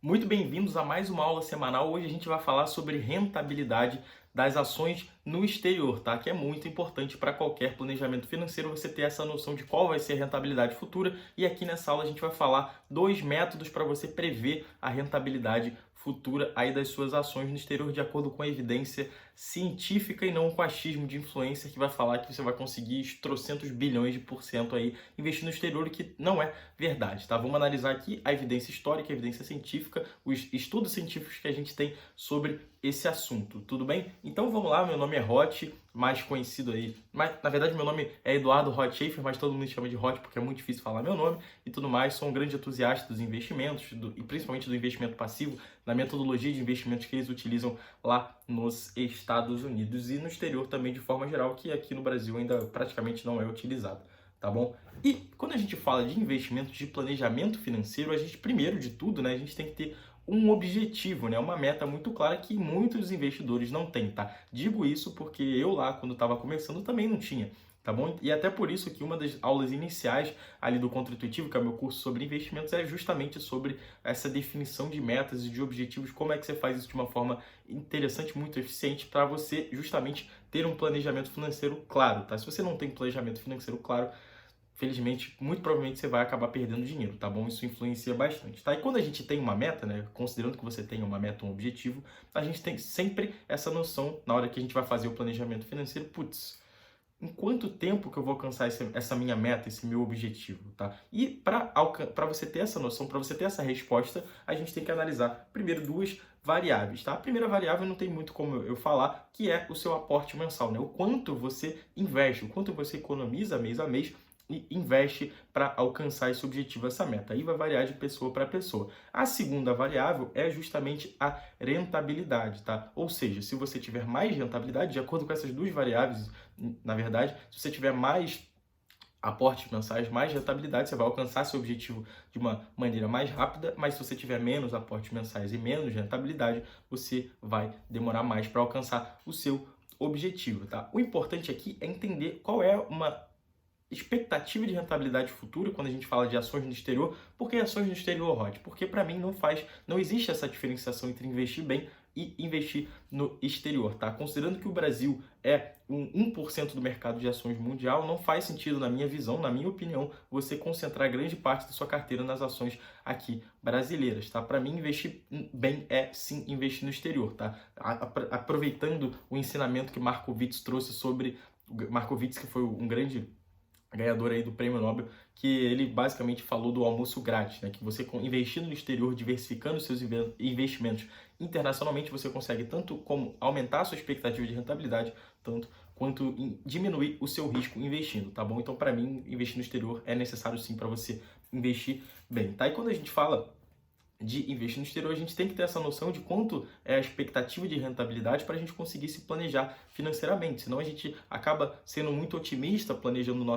Muito bem-vindos a mais uma aula semanal. Hoje a gente vai falar sobre rentabilidade das ações no exterior, tá? Que é muito importante para qualquer planejamento financeiro você ter essa noção de qual vai ser a rentabilidade futura. E aqui nessa aula a gente vai falar dois métodos para você prever a rentabilidade futura aí das suas ações no exterior de acordo com a evidência científica e não com achismo de influencer que vai falar que você vai conseguir trocentos bilhões de por cento aí investir no exterior, o que não é verdade, tá? Vamos analisar aqui a evidência histórica, a evidência científica, os estudos científicos que a gente tem sobre esse assunto, tudo bem? Então vamos lá, meu nome é Hot, mais conhecido aí, mas na verdade meu nome é Eduardo Hot Schaefer, mas todo mundo me chama de Hot porque é muito difícil falar meu nome e tudo mais. Sou um grande entusiasta dos investimentos e principalmente do investimento passivo, na metodologia de investimentos que eles utilizam lá nos Estados Unidos e no exterior também de forma geral, que aqui no Brasil ainda praticamente não é utilizado, tá bom? E quando a gente fala de investimentos, de planejamento financeiro, a gente, primeiro de tudo, né, a gente tem que ter um objetivo, né, uma meta muito clara que muitos investidores não têm, tá? Digo isso porque eu lá, quando estava começando, também não tinha, tá bom? E até por isso que uma das aulas iniciais ali do Contra-Intuitivo, que é o meu curso sobre investimentos, é justamente sobre essa definição de metas e de objetivos, como é que você faz isso de uma forma interessante, muito eficiente, para você justamente ter um planejamento financeiro claro, tá? Se você não tem planejamento financeiro claro, felizmente, muito provavelmente você vai acabar perdendo dinheiro, tá bom? Isso influencia bastante, tá? E quando a gente tem uma meta, né, considerando que você tenha uma meta, um objetivo, a gente tem sempre essa noção, na hora que a gente vai fazer o planejamento financeiro, putz, em quanto tempo que eu vou alcançar essa minha meta, esse meu objetivo, tá? E para você ter essa noção, para você ter essa resposta, a gente tem que analisar primeiro duas variáveis, tá? A primeira variável não tem muito como eu falar, que é o seu aporte mensal, né? O quanto você investe, o quanto você economiza mês a mês e investe para alcançar esse objetivo, essa meta. Aí vai variar de pessoa para pessoa. A segunda variável é justamente a rentabilidade, tá? Ou seja, se você tiver mais rentabilidade, de acordo com essas duas variáveis, na verdade, se você tiver mais aportes mensais, mais rentabilidade, você vai alcançar seu objetivo de uma maneira mais rápida, mas se você tiver menos aportes mensais e menos rentabilidade, você vai demorar mais para alcançar o seu objetivo, tá? O importante aqui é entender qual é uma expectativa de rentabilidade futura quando a gente fala de ações no exterior. Por que ações no exterior, Rod? Porque para mim não existe essa diferenciação entre investir bem e investir no exterior, tá? Considerando que o Brasil é um 1% do mercado de ações mundial, não faz sentido, na minha visão, na minha opinião, você concentrar grande parte da sua carteira nas ações aqui brasileiras, tá? Para mim, investir bem é sim investir no exterior, tá? Aproveitando o ensinamento que Markowitz trouxe sobre Markowitz, que foi um grande ganhador aí do Prêmio Nobel, que ele basicamente falou do almoço grátis, né? Que você investindo no exterior, diversificando seus investimentos internacionalmente, você consegue tanto como aumentar a sua expectativa de rentabilidade, tanto quanto diminuir o seu risco investindo, tá bom? Então, para mim, investir no exterior é necessário sim para você investir bem, tá? E quando a gente fala de investir no exterior, a gente tem que ter essa noção de quanto é a expectativa de rentabilidade para a gente conseguir se planejar financeiramente. Senão a gente acaba sendo muito otimista, planejando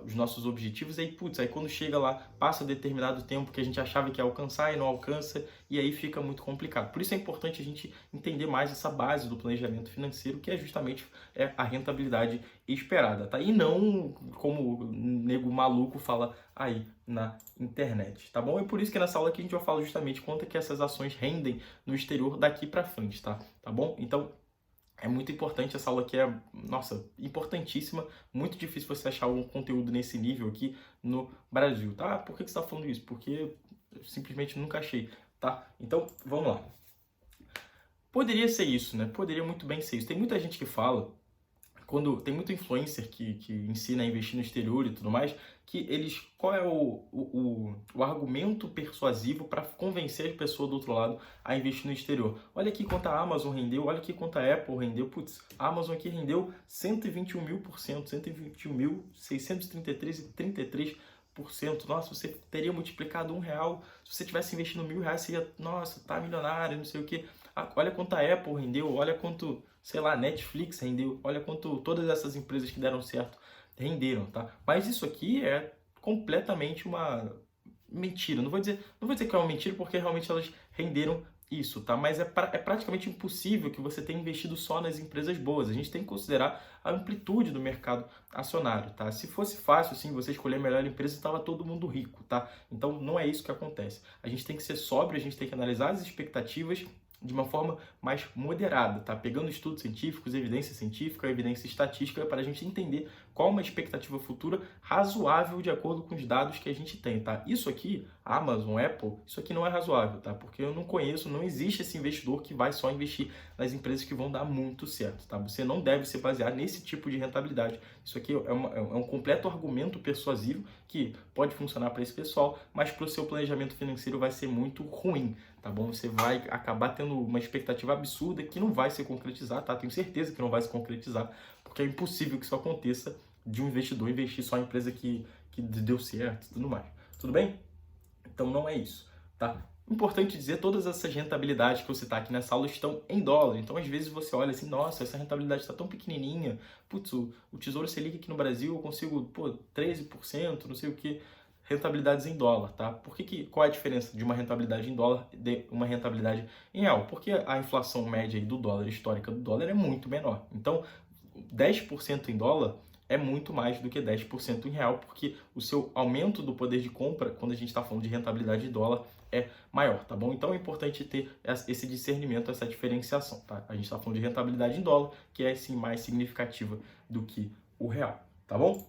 os nossos objetivos, e aí, putz, aí quando chega lá, passa determinado tempo que a gente achava que ia alcançar e não alcança, e aí fica muito complicado. Por isso é importante a gente entender mais essa base do planejamento financeiro, que é justamente a rentabilidade esperada, tá? E não como o nego maluco fala aí na internet, tá bom? É por isso que nessa aula aqui a gente vai falar justamente quanto é que essas ações rendem no exterior daqui para frente, tá? Tá bom? Então, é muito importante, essa aula aqui é, nossa, importantíssima, muito difícil você achar algum conteúdo nesse nível aqui no Brasil, tá? Por que você está falando isso? Porque eu simplesmente nunca achei, tá? Então, vamos lá. Poderia ser isso, né? Poderia muito bem ser isso. Tem muita gente que fala, quando tem muito influencer que ensina a investir no exterior e tudo mais, que eles, qual é o argumento persuasivo para convencer a pessoa do outro lado a investir no exterior? Olha aqui quanto a Amazon rendeu, olha aqui quanto a Apple rendeu, putz, a Amazon aqui rendeu 121.000%, 121.633,33%. Nossa, você teria multiplicado R$ 1. Se você tivesse investindo R$ 1.000, você ia, nossa, tá milionário, não sei o quê. Olha quanto a Apple rendeu, olha quanto, sei lá, Netflix rendeu, olha quanto todas essas empresas que deram certo renderam, tá? Mas isso aqui é completamente uma mentira. Não vou dizer que é uma mentira porque realmente elas renderam Isso, tá? Mas é praticamente impossível que você tenha investido só nas empresas boas. A gente tem que considerar a amplitude do mercado acionário, tá? Se fosse fácil, assim, você escolher a melhor empresa, estava todo mundo rico, tá? Então, não é isso que acontece. A gente tem que ser sóbrio, a gente tem que analisar as expectativas de uma forma mais moderada, tá? Pegando estudos científicos, evidência científica, evidência estatística, para a gente entender qual uma expectativa futura razoável de acordo com os dados que a gente tem, tá? Isso aqui, Amazon, Apple, isso aqui não é razoável, tá? Porque eu não conheço, não existe esse investidor que vai só investir nas empresas que vão dar muito certo, tá? Você não deve se basear nesse tipo de rentabilidade. Isso aqui é um completo argumento persuasivo que pode funcionar para esse pessoal, mas para o seu planejamento financeiro vai ser muito ruim, tá bom? Você vai acabar tendo uma expectativa absurda que não vai se concretizar, tá? Tenho certeza que não vai se concretizar, porque é impossível que isso aconteça de um investidor investir só em empresa que deu certo e tudo mais. Tudo bem? Então não é isso, tá? Importante dizer, todas essas rentabilidades que eu citar aqui nessa aula estão em dólar. Então, às vezes, você olha assim, nossa, essa rentabilidade está tão pequenininha. Putz, o Tesouro Selic aqui no Brasil eu consigo, 13%, não sei o que, rentabilidades em dólar, tá? Qual é a diferença de uma rentabilidade em dólar de uma rentabilidade em real? Porque a inflação média aí do dólar, histórica do dólar, é muito menor. Então, 10% em dólar é muito mais do que 10% em real, porque o seu aumento do poder de compra, quando a gente está falando de rentabilidade de dólar, é maior, tá bom? Então é importante ter esse discernimento, essa diferenciação, tá? A gente está falando de rentabilidade em dólar, que é sim mais significativa do que o real, tá bom?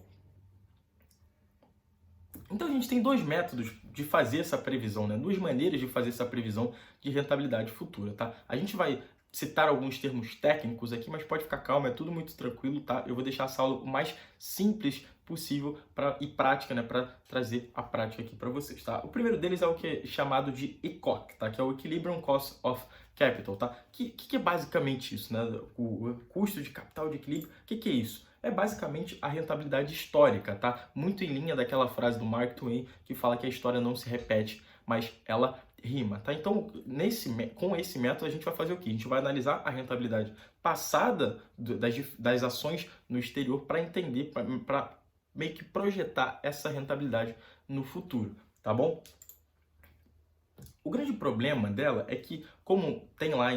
Então a gente tem dois métodos de fazer essa previsão, né? Duas maneiras de fazer essa previsão de rentabilidade futura, tá? A gente vai citar alguns termos técnicos aqui, mas pode ficar calmo, é tudo muito tranquilo, tá? Eu vou deixar essa aula o mais simples possível e prática, né, para trazer a prática aqui para vocês, tá? O primeiro deles é o que é chamado de ECOC, tá? Que é o Equilibrium Cost of Capital, tá? Que é basicamente isso, né? O custo de capital de equilíbrio. O que é isso? É basicamente a rentabilidade histórica, tá? Muito em linha daquela frase do Mark Twain que fala que a história não se repete, mas ela rima, tá? Então, com esse método, a gente vai fazer o quê? A gente vai analisar a rentabilidade passada das ações no exterior para entender, para meio que projetar essa rentabilidade no futuro, tá bom? O grande problema dela é que, como tem lá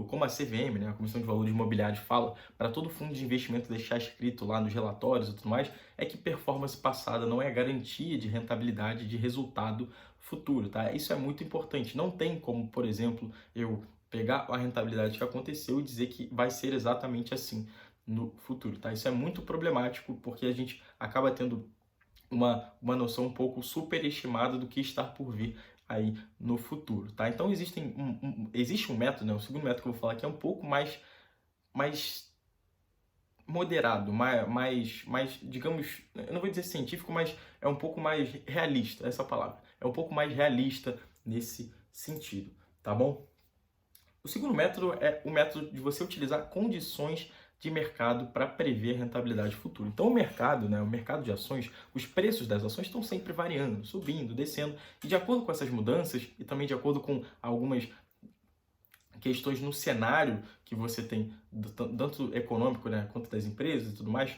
como a CVM, né, a Comissão de Valores Imobiliários fala, para todo fundo de investimento deixar escrito lá nos relatórios e tudo mais, é que performance passada não é garantia de rentabilidade de resultado futuro, tá? Isso é muito importante. Não tem como, por exemplo, eu pegar a rentabilidade que aconteceu e dizer que vai ser exatamente assim no futuro, tá? Isso é muito problemático porque a gente acaba tendo uma noção um pouco superestimada do que está por vir aí no futuro, tá? Então existe um método, né? O segundo método que eu vou falar que é um pouco mais moderado, digamos, eu não vou dizer científico, mas é um pouco mais realista, essa palavra. É um pouco mais realista nesse sentido, tá bom? O segundo método é o método de você utilizar condições de mercado para prever a rentabilidade futura. Então, o mercado, né, o mercado de ações, os preços das ações estão sempre variando, subindo, descendo, e de acordo com essas mudanças e também de acordo com algumas questões no cenário que você tem, tanto econômico, né, quanto das empresas e tudo mais,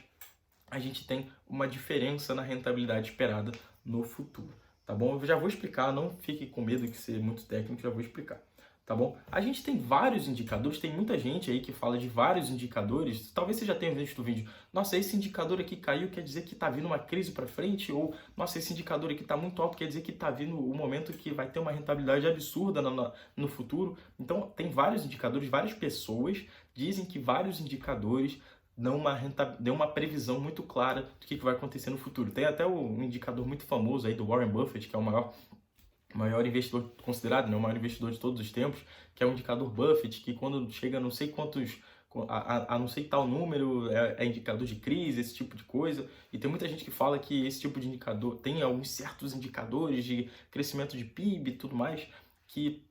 a gente tem uma diferença na rentabilidade esperada no futuro, tá bom? Eu já vou explicar, não fique com medo de ser muito técnico, já vou explicar. Tá bom? A gente tem vários indicadores, tem muita gente aí que fala de vários indicadores. Talvez você já tenha visto o vídeo. Nossa, esse indicador aqui caiu, quer dizer que está vindo uma crise para frente? Ou, nossa, esse indicador aqui está muito alto, quer dizer que está vindo o momento que vai ter uma rentabilidade absurda no futuro. Então, tem vários indicadores, várias pessoas dizem que vários indicadores dão uma previsão muito clara do que vai acontecer no futuro. Tem até um indicador muito famoso aí do Warren Buffett, que é o maior investidor considerado, né, o maior investidor de todos os tempos, que é o indicador Buffett, que quando chega a não sei quantos, a não sei tal número, é indicador de crise, esse tipo de coisa. E tem muita gente que fala que esse tipo de indicador, tem alguns certos indicadores de crescimento de PIB e tudo mais, que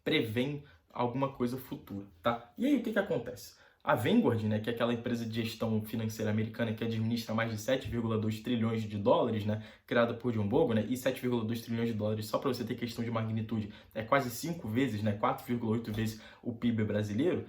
prevêem alguma coisa futura, tá? E aí, o que acontece? A Vanguard, né, que é aquela empresa de gestão financeira americana que administra mais de 7,2 trilhões de dólares, né, criada por John Bogle, né, e 7,2 trilhões de dólares, só para você ter questão de magnitude, é quase 5 vezes, né, 4,8 vezes o PIB brasileiro,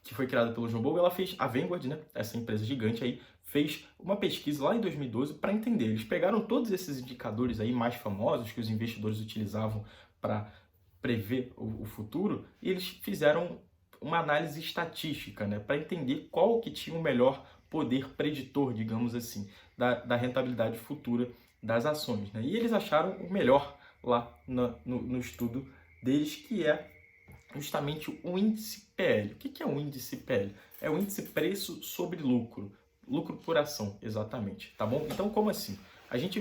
que foi criada pelo John Bogle. A Vanguard, né, essa empresa gigante aí, fez uma pesquisa lá em 2012 para entender. Eles pegaram todos esses indicadores aí mais famosos que os investidores utilizavam para prever o futuro, e eles fizeram uma análise estatística, né, para entender qual que tinha o melhor poder preditor, digamos assim, da rentabilidade futura das ações, né? E eles acharam o melhor lá no estudo deles, que é justamente o índice PL. O que é o índice PL? É o índice preço sobre lucro, lucro por ação, exatamente, tá bom? Então, como assim?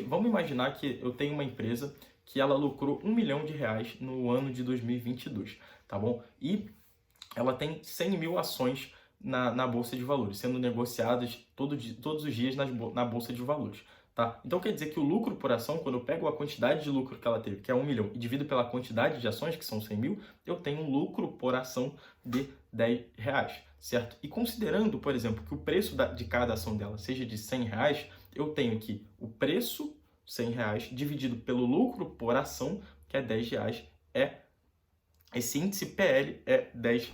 Vamos imaginar que eu tenho uma empresa que ela lucrou R$ 1 milhão no ano de 2022, tá bom? E ela tem 100 mil ações na Bolsa de Valores, sendo negociadas todos os dias na Bolsa de Valores. Tá? Então quer dizer que o lucro por ação, quando eu pego a quantidade de lucro que ela teve, que é 1 milhão, e divido pela quantidade de ações, que são 100 mil, eu tenho um lucro por ação de R$ 10, certo? E considerando, por exemplo, que o preço de cada ação dela seja de R$ 100, eu tenho que o preço, R$ 100, dividido pelo lucro por ação, que é R$ 10, esse índice PL é R$ 10.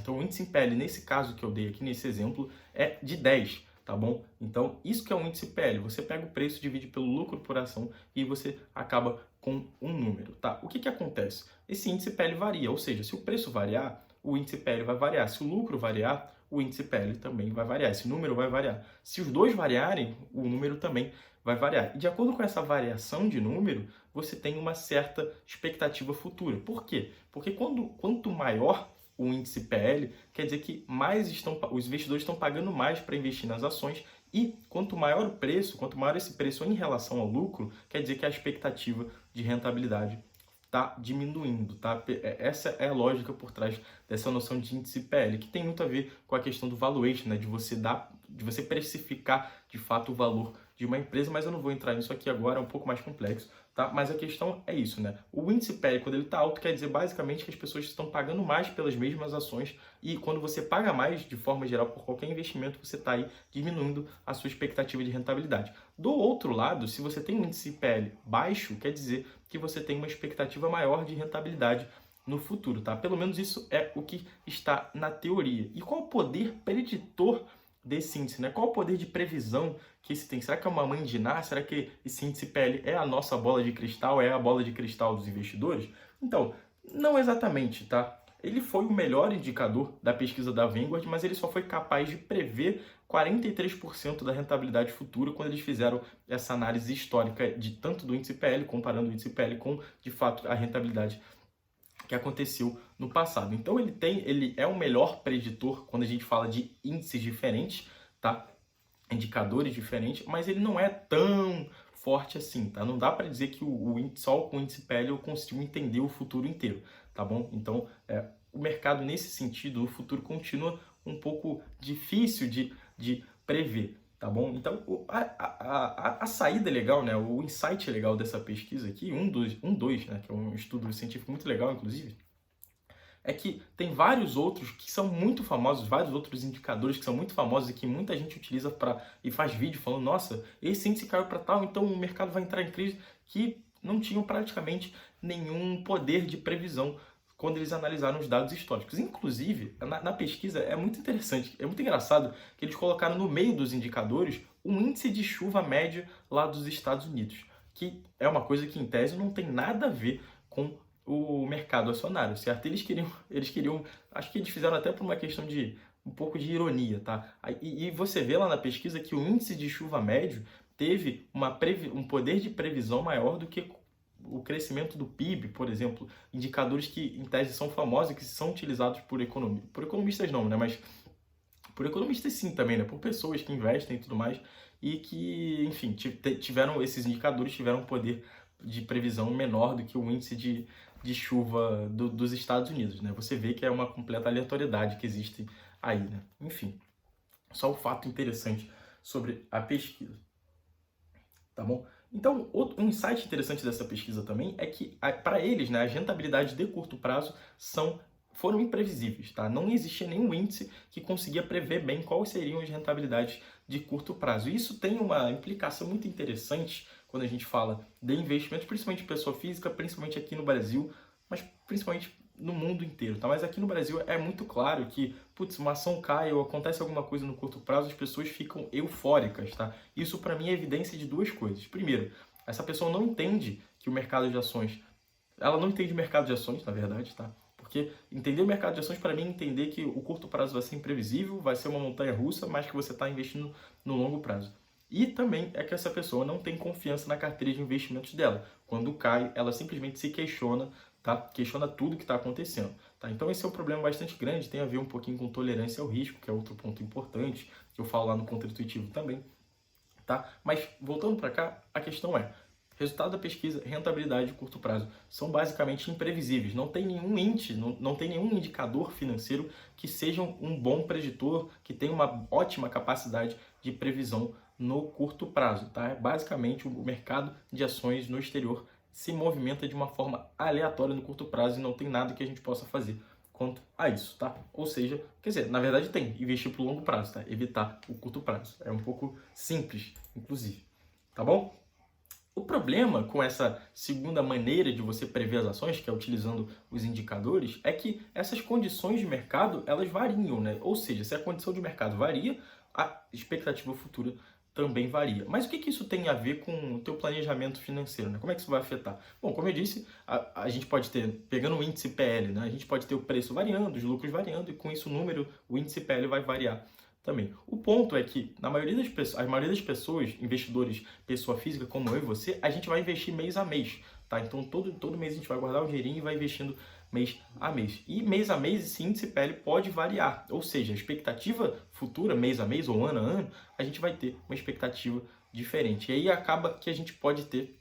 Então, o índice PL, nesse caso que eu dei aqui, nesse exemplo, é de 10, tá bom? Então, isso que é o índice PL. Você pega o preço, divide pelo lucro por ação e você acaba com um número, tá? O que acontece? Esse índice PL varia, ou seja, se o preço variar, o índice PL vai variar. Se o lucro variar, o índice PL também vai variar. Esse número vai variar. Se os dois variarem, o número também vai variar. E de acordo com essa variação de número, você tem uma certa expectativa futura. Por quê? Porque quanto maior o índice PL, quer dizer que os investidores estão pagando mais para investir nas ações, e quanto maior o preço, quanto maior esse preço em relação ao lucro, quer dizer que a expectativa de rentabilidade está diminuindo, tá? Essa é a lógica por trás dessa noção de índice PL, que tem muito a ver com a questão do valuation, né? De você precificar de fato o valor de uma empresa, mas eu não vou entrar nisso aqui agora, é um pouco mais complexo, tá? Mas a questão é isso, né? O índice PL, quando ele está alto, quer dizer basicamente que as pessoas estão pagando mais pelas mesmas ações, e quando você paga mais, de forma geral, por qualquer investimento, você está aí diminuindo a sua expectativa de rentabilidade. Do outro lado, se você tem um índice PL baixo, quer dizer que você tem uma expectativa maior de rentabilidade no futuro, tá? Pelo menos isso é o que está na teoria. E qual o poder preditor desse índice, né? Qual o poder de previsão que esse tem? Será que é uma mãe de Ná? Será que esse índice PL é a nossa bola de cristal? É a bola de cristal dos investidores? Então, não exatamente, tá? Ele foi o melhor indicador da pesquisa da Vanguard, mas ele só foi capaz de prever 43% da rentabilidade futura quando eles fizeram essa análise histórica de tanto do índice PL, comparando o índice PL com, de fato, a rentabilidade que aconteceu no passado. Então ele é o melhor preditor quando a gente fala de índices diferentes, tá? Indicadores diferentes, mas ele não é tão forte assim, tá? Não dá para dizer que só com o índice PL eu consigo entender o futuro inteiro, tá bom? Então, o mercado nesse sentido, o futuro continua um pouco difícil de prever, tá bom? Então, a saída legal, né? O insight legal dessa pesquisa aqui, dois, né? Que é um estudo científico muito legal, inclusive, é que tem vários outros que são muito famosos, vários outros indicadores que são muito famosos e que muita gente utiliza e faz vídeo falando, nossa, esse índice caiu para tal, então o mercado vai entrar em crise, que não tinham praticamente nenhum poder de previsão quando eles analisaram os dados históricos. Inclusive, na pesquisa é muito interessante, é muito engraçado que eles colocaram no meio dos indicadores um índice de chuva médio lá dos Estados Unidos, que é uma coisa que em tese não tem nada a ver com o mercado acionário, certo? Eles queriam, acho que eles fizeram até por uma questão de um pouco de ironia, tá? E você vê lá na pesquisa que o índice de chuva médio teve um poder de previsão maior do que o crescimento do PIB, por exemplo, indicadores que em tese são famosos e que são utilizados por economistas não, né? Mas por economistas sim também, né? Por pessoas que investem e tudo mais, e que, enfim, esses indicadores tiveram um poder de previsão menor do que o índice de chuva dos Estados Unidos, né? Você vê que é uma completa aleatoriedade que existe aí, né? Enfim, só um fato interessante sobre a pesquisa, tá bom? Então, um insight interessante dessa pesquisa também é que, para eles, né, as rentabilidades de curto prazo foram imprevisíveis, tá? Não existia nenhum índice que conseguia prever bem quais seriam as rentabilidades de curto prazo. E isso tem uma implicação muito interessante quando a gente fala de investimentos, principalmente pessoa física, principalmente aqui no Brasil, mas principalmente no mundo inteiro, tá? Mas aqui no Brasil é muito claro que, putz, uma ação cai ou acontece alguma coisa no curto prazo, as pessoas ficam eufóricas, tá? Isso para mim é evidência de duas coisas. Primeiro, essa pessoa não entende que o mercado de ações ela não entende mercado de ações, na verdade, tá? Porque entender o mercado de ações, para mim, é entender que o curto prazo vai ser imprevisível, vai ser uma montanha-russa, mas que você está investindo no longo prazo. E também é que essa pessoa não tem confiança na carteira de investimentos dela. Quando cai, ela simplesmente se questiona, tá? Questiona tudo que está acontecendo, tá? Então esse é um problema bastante grande, tem a ver um pouquinho com tolerância ao risco, que é outro ponto importante, que eu falo lá no contra-intuitivo também, tá? Mas voltando para cá, a questão é: resultado da pesquisa, rentabilidade de curto prazo são basicamente imprevisíveis. Não tem nenhum índice, não tem nenhum indicador financeiro que seja um bom preditor, que tenha uma ótima capacidade de previsão no curto prazo, tá? Basicamente, o mercado de ações no exterior se movimenta de uma forma aleatória no curto prazo e não tem nada que a gente possa fazer quanto a isso, tá? Ou seja, quer dizer, na verdade tem, investir para o longo prazo, tá? Evitar o curto prazo. É um pouco simples, inclusive, tá bom? O problema com essa segunda maneira de você prever as ações, que é utilizando os indicadores, é que essas condições de mercado, elas variam, né? Ou seja, se a condição de mercado varia, a expectativa futura também varia. Mas o que isso tem a ver com o teu planejamento financeiro, né? Como é que isso vai afetar? Bom, como eu disse, a gente pode ter, pegando o índice PL, né? A gente pode ter o preço variando, os lucros variando, e com isso o índice PL vai variar também. O ponto é que, na maioria das pessoas, a maioria das pessoas, investidores, pessoa física como eu e você, a gente vai investir mês a mês, tá? Então, todo mês a gente vai guardar um dinheirinho e vai investindo mês a mês. E mês a mês, esse índice PL pode variar, ou seja, a expectativa futura, mês a mês ou ano a ano, a gente vai ter uma expectativa diferente. E aí acaba que a gente pode ter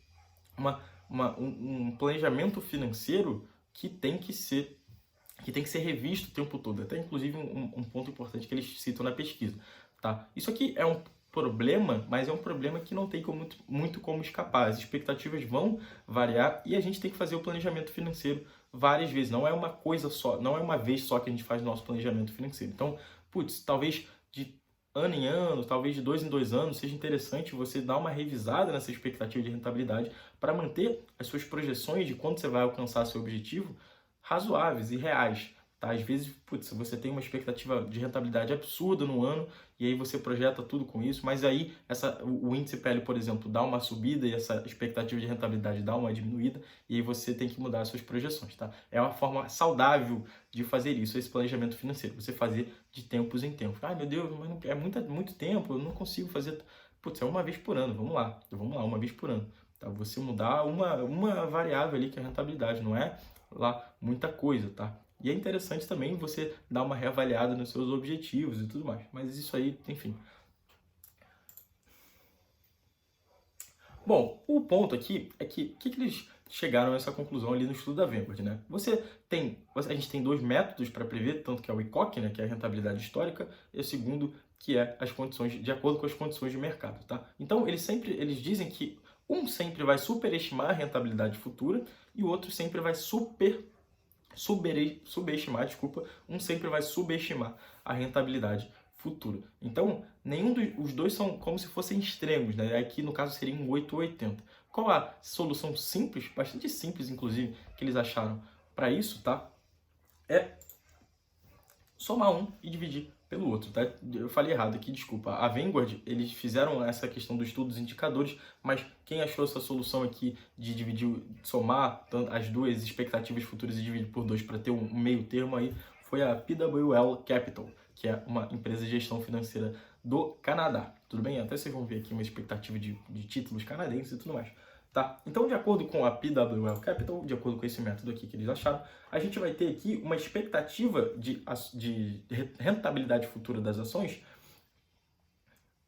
um planejamento financeiro que tem que ser revisto o tempo todo. Até inclusive um ponto importante que eles citam na pesquisa, tá? Isso aqui é um problema, mas é um problema que não tem muito como escapar. As expectativas vão variar e a gente tem que fazer o planejamento financeiro várias vezes. Não é uma coisa só, não é uma vez só que a gente faz o nosso planejamento financeiro. Então, putz, talvez de ano em ano, talvez de 2 em 2 anos, seja interessante você dar uma revisada nessa expectativa de rentabilidade para manter as suas projeções de quando você vai alcançar seu objetivo razoáveis e reais, tá? Às vezes, putz, você tem uma expectativa de rentabilidade absurda no ano e aí você projeta tudo com isso, mas aí o índice PL, por exemplo, dá uma subida e essa expectativa de rentabilidade dá uma diminuída e aí você tem que mudar as suas projeções, tá? É uma forma saudável de fazer isso, esse planejamento financeiro, você fazer de tempos em tempos. Ah, meu Deus, mas é muito tempo, eu não consigo fazer. Putz, é uma vez por ano, vamos lá, uma vez por ano. Tá? Você mudar uma variável ali que é a rentabilidade, não é lá muita coisa, tá? E é interessante também você dar uma reavaliada nos seus objetivos e tudo mais. Mas isso aí, enfim. Bom, o ponto aqui é que eles chegaram a essa conclusão ali no estudo da Vanguard, né? A gente tem dois métodos para prever, tanto que é o ICOC, né, que é a rentabilidade histórica, e o segundo, que é as condições, de acordo com as condições de mercado, tá? Então, eles dizem que um sempre vai superestimar a rentabilidade futura e o outro sempre vai subestimar, desculpa, um sempre vai subestimar a rentabilidade futura. Então, os dois são como se fossem extremos, né? Aqui no caso seria um 8 ou 80. Qual a solução simples, bastante simples inclusive, que eles acharam para isso, tá? É somar um e dividir pelo outro, tá? Eu falei errado aqui, desculpa. A Vanguard, eles fizeram essa questão do estudo dos indicadores, mas quem achou essa solução aqui de dividir, somar as duas expectativas futuras e dividir por 2 para ter um meio termo aí, foi a PWL Capital, que é uma empresa de gestão financeira do Canadá. Tudo bem? Até vocês vão ver aqui uma expectativa de títulos canadenses e tudo mais. Tá? Então, de acordo com a PWL Capital, de acordo com esse método aqui que eles acharam, a gente vai ter aqui uma expectativa de rentabilidade futura das ações.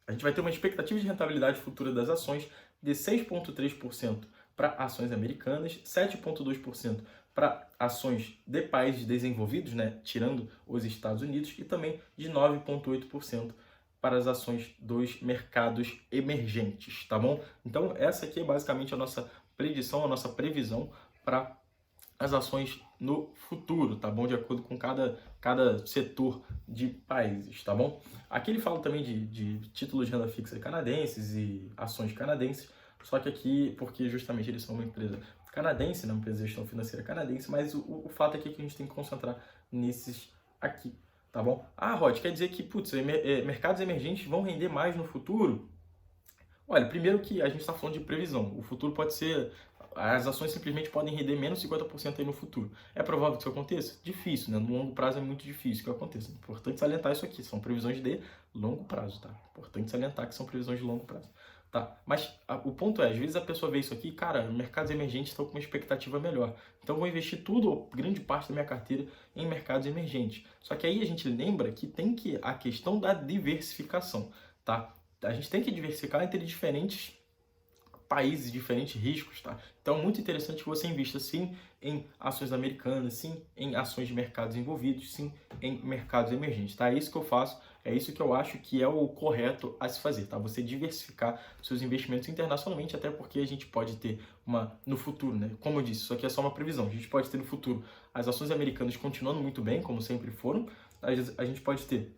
A gente vai ter uma expectativa de rentabilidade futura das ações de 6,3% para ações americanas, 7,2% para ações de países desenvolvidos, né, tirando os Estados Unidos, e também de 9,8% para as ações dos mercados emergentes, tá bom? Então, essa aqui é basicamente a nossa predição, a nossa previsão para as ações no futuro, tá bom? De acordo com cada setor de países, tá bom? Aqui ele fala também de títulos de renda fixa canadenses e ações canadenses, só que aqui, porque justamente eles são uma empresa canadense, né, uma empresa de gestão financeira canadense, mas o fato aqui é que a gente tem que concentrar nesses aqui, tá bom? Ah, Rod, quer dizer que, putz, mercados emergentes vão render mais no futuro? Olha, primeiro que a gente está falando de previsão. O futuro pode ser as ações simplesmente podem render menos 50% aí no futuro. É provável que isso aconteça? Difícil, né? No longo prazo é muito difícil que aconteça. Importante salientar isso aqui, são previsões de longo prazo, tá? Importante salientar que são previsões de longo prazo. Tá, mas o ponto é, às vezes a pessoa vê isso aqui, cara, mercados emergentes estão com uma expectativa melhor. Então eu vou investir tudo, grande parte da minha carteira, em mercados emergentes. Só que aí a gente lembra que tem que a questão da diversificação, tá? A gente tem que diversificar entre diferentes países, diferentes riscos, tá? Então é muito interessante que você invista sim em ações americanas, sim em ações de mercados envolvidos, sim em mercados emergentes, tá? É isso que eu faço, é isso que eu acho que é o correto a se fazer, tá? Você diversificar seus investimentos internacionalmente, até porque a gente pode ter no futuro, né? Como eu disse, isso aqui é só uma previsão. A gente pode ter no futuro as ações americanas continuando muito bem, como sempre foram. A gente pode ter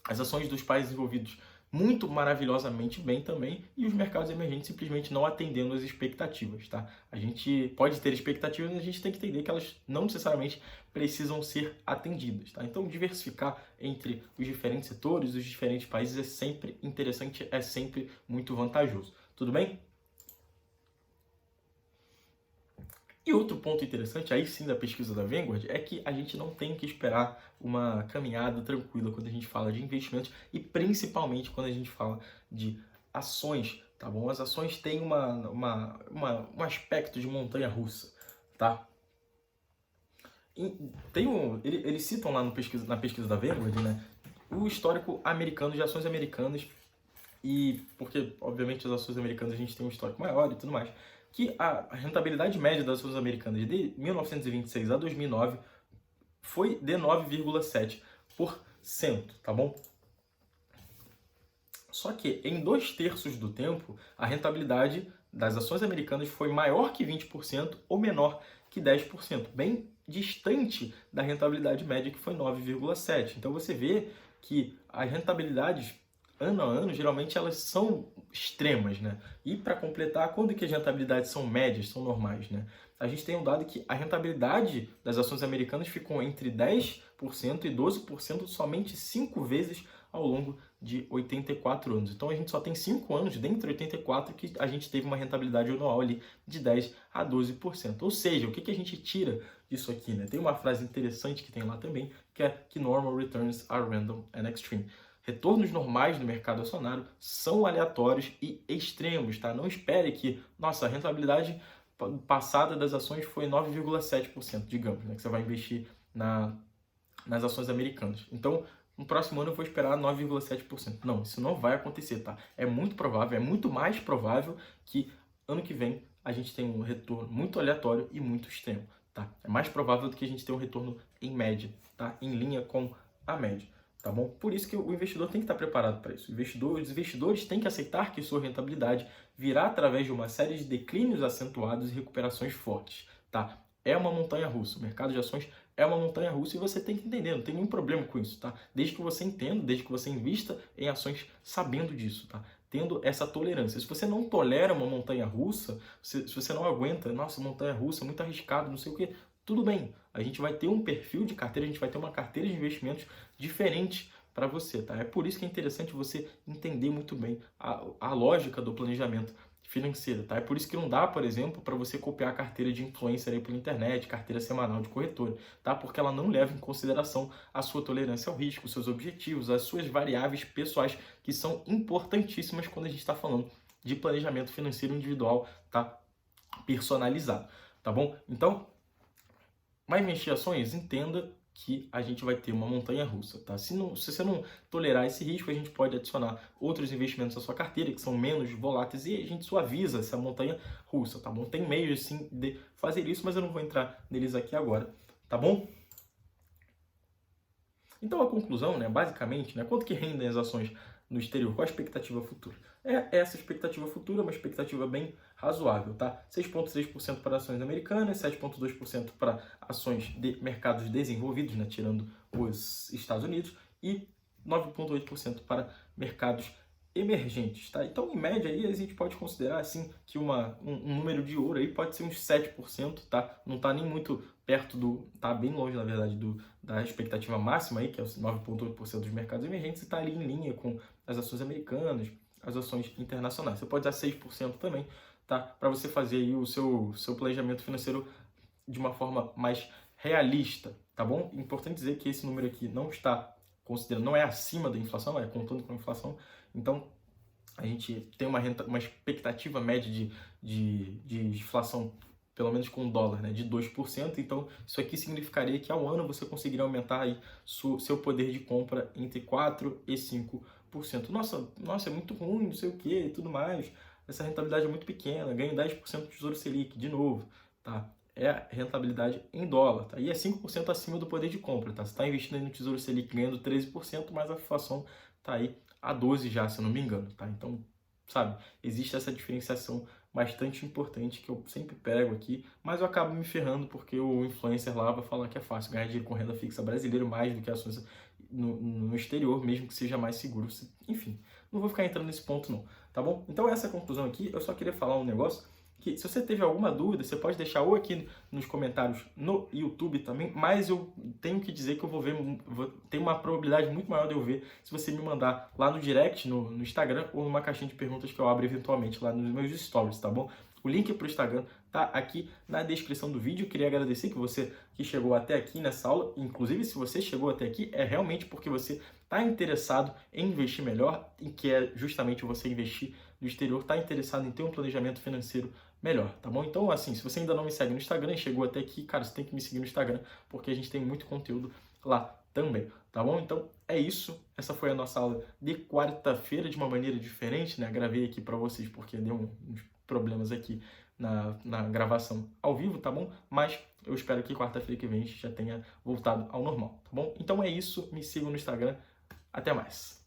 as ações dos países envolvidos muito maravilhosamente bem também, e os mercados emergentes simplesmente não atendendo às expectativas, tá? A gente pode ter expectativas, mas a gente tem que entender que elas não necessariamente precisam ser atendidas, tá? Então, diversificar entre os diferentes setores, os diferentes países é sempre interessante, é sempre muito vantajoso. Tudo bem? E outro ponto interessante, aí sim, da pesquisa da Vanguard, é que a gente não tem que esperar uma caminhada tranquila quando a gente fala de investimentos e principalmente quando a gente fala de ações, tá bom? As ações têm um aspecto de montanha-russa, tá? Eles citam lá na pesquisa da Vanguard, né, o histórico americano de ações americanas, e porque, obviamente, as ações americanas a gente tem um histórico maior e tudo mais, que a rentabilidade média das ações americanas de 1926 a 2009 foi de 9,7%, tá bom? Só que em 2/3 do tempo, a rentabilidade das ações americanas foi maior que 20% ou menor que 10%, bem distante da rentabilidade média, que foi 9,7%. Então você vê que as rentabilidades ano a ano, geralmente elas são extremas, né? E para completar, quando que as rentabilidades são médias, são normais, né? A gente tem um dado que a rentabilidade das ações americanas ficou entre 10% e 12% somente 5 vezes ao longo de 84 anos. Então a gente só tem 5 anos, dentre 84, que a gente teve uma rentabilidade anual ali de 10 a 12%. Ou seja, o que a gente tira disso aqui, né? Tem uma frase interessante que tem lá também, que é que normal returns are random and extreme. Retornos normais no mercado acionário são aleatórios e extremos, tá? Não espere que, nossa, a rentabilidade passada das ações foi 9,7%, digamos, né? Que você vai investir nas ações americanas. Então, no próximo ano eu vou esperar 9,7%. Não, isso não vai acontecer, tá? É muito provável, é muito mais provável que ano que vem a gente tenha um retorno muito aleatório e muito extremo, tá? É mais provável do que a gente tenha um retorno em média, tá? Em linha com a média. Tá bom? Por isso que o investidor tem que estar preparado para isso. Os investidores têm que aceitar que sua rentabilidade virá através de uma série de declínios acentuados e recuperações fortes. Tá? É uma montanha-russa. O mercado de ações é uma montanha-russa e você tem que entender, não tem nenhum problema com isso. Tá? Desde que você entenda, desde que você invista em ações sabendo disso. Tá? Tendo essa tolerância. Se você não tolera uma montanha-russa, se você não aguenta, nossa, montanha-russa, muito arriscado, não sei o quê, tudo bem, a gente vai ter um perfil de carteira, a gente vai ter uma carteira de investimentos diferente para você, tá? É por isso que é interessante você entender muito bem a lógica do planejamento financeiro, tá? É por isso que não dá, por exemplo, para você copiar a carteira de influencer aí pela internet, carteira semanal de corretora, tá? Porque ela não leva em consideração a sua tolerância ao risco, os seus objetivos, as suas variáveis pessoais, que são importantíssimas quando a gente está falando de planejamento financeiro individual, tá? Personalizado, tá bom? Então, mas investir em ações, entenda que a gente vai ter uma montanha-russa, tá? Se você não tolerar esse risco, a gente pode adicionar outros investimentos à sua carteira que são menos voláteis e a gente suaviza essa montanha-russa, tá bom? Tem meios, sim, de fazer isso, mas eu não vou entrar neles aqui agora, tá bom? Então, a conclusão, né, basicamente, né, quanto que rendem as ações no exterior? Qual a expectativa futura? Essa expectativa futura é uma expectativa bem razoável, tá? 6,3% para ações americanas, 7,2% para ações de mercados desenvolvidos, né, tirando os Estados Unidos, e 9,8% para mercados emergentes, tá? Então, em média, aí, a gente pode considerar, assim, que um número de ouro aí pode ser uns 7%, tá? Não tá nem muito perto tá bem longe, na verdade, da expectativa máxima aí, que é os 9,8% dos mercados emergentes, e está ali em linha com as ações americanas, as ações internacionais. Você pode dar 6% também, tá? Para você fazer aí o seu planejamento financeiro de uma forma mais realista, tá bom? Importante dizer que esse número aqui não está considerando, não é acima da inflação, é contando com a inflação. Então, a gente tem uma expectativa média de inflação, pelo menos com o dólar, né, de 2%. Então, isso aqui significaria que ao ano você conseguiria aumentar aí seu poder de compra entre 4% e 5%. Nossa, é muito ruim, não sei o que e tudo mais. Essa rentabilidade é muito pequena, ganho 10% do Tesouro Selic, de novo, tá? É rentabilidade em dólar, tá? E é 5% acima do poder de compra, tá? Você está investindo aí no Tesouro Selic ganhando 13%, mas a inflação tá aí a 12 já, se eu não me engano, tá? Então, sabe, existe essa diferenciação bastante importante que eu sempre pego aqui, mas eu acabo me ferrando porque o influencer lá vai falar que é fácil ganhar dinheiro com renda fixa brasileira mais do que ações no exterior, mesmo que seja mais seguro. Enfim, não vou ficar entrando nesse ponto não, tá bom? Então essa é a conclusão aqui. Eu só queria falar um negócio que, se você teve alguma dúvida, você pode deixar ou aqui nos comentários no YouTube também, mas eu tenho que dizer que eu vou ver, tem uma probabilidade muito maior de eu ver se você me mandar lá no direct, no Instagram, ou numa caixinha de perguntas que eu abro eventualmente lá nos meus stories, tá bom? O link para o Instagram tá aqui na descrição do vídeo. Eu queria agradecer que você que chegou até aqui nessa aula. Inclusive, se você chegou até aqui, é realmente porque você está interessado em investir melhor, em que é justamente você investir no exterior, está interessado em ter um planejamento financeiro melhor, tá bom? Então, assim, se você ainda não me segue no Instagram e chegou até aqui, cara, você tem que me seguir no Instagram, porque a gente tem muito conteúdo lá também, tá bom? Então, é isso. Essa foi a nossa aula de quarta-feira, de uma maneira diferente, né? Gravei aqui para vocês porque deu uns problemas aqui na gravação ao vivo, tá bom? Mas eu espero que quarta-feira que vem a gente já tenha voltado ao normal, tá bom? Então é isso. Me sigam no Instagram. Até mais.